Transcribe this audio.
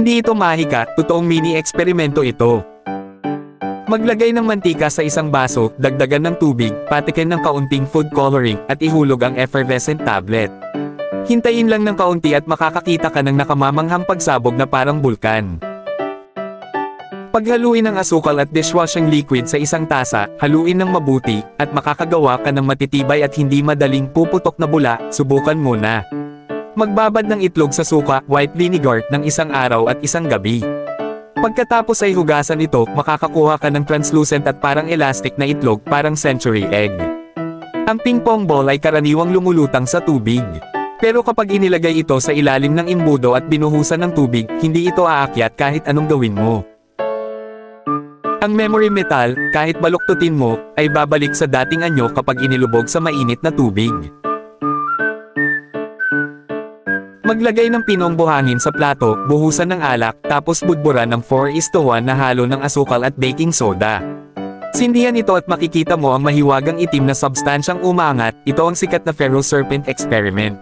Hindi ito mahika, totoong mini-eksperimento ito. Maglagay ng mantika sa isang baso, dagdagan ng tubig, patikin ng kaunting food coloring, at ihulog ang effervescent tablet. Hintayin lang ng kaunti at makakakita ka ng nakamamanghang pagsabog na parang bulkan. Paghaluin ang asukal at dishwashing liquid sa isang tasa, haluin ng mabuti, at makakagawa ka ng matitibay at hindi madaling puputok na bula. Subukan muna. Magbabad ng itlog sa suka, white vinegar, ng isang araw at isang gabi. Pagkatapos ay hugasan ito, makakakuha ka ng translucent at parang elastic na itlog, parang century egg. Ang ping pong ball ay karaniwang lumulutang sa tubig. Pero kapag inilagay ito sa ilalim ng imbudo at binuhusan ng tubig, hindi ito aakyat kahit anong gawin mo. Ang memory metal, kahit baluktutin mo, ay babalik sa dating anyo kapag inilubog sa mainit na tubig. Maglagay ng pinong buhangin sa plato, buhusan ng alak, tapos budburan ng 4:1 na halo ng asukal at baking soda. Sindihan ito at makikita mo ang mahiwagang itim na substansyang umangat. Ito ang sikat na Ferro Serpent experiment.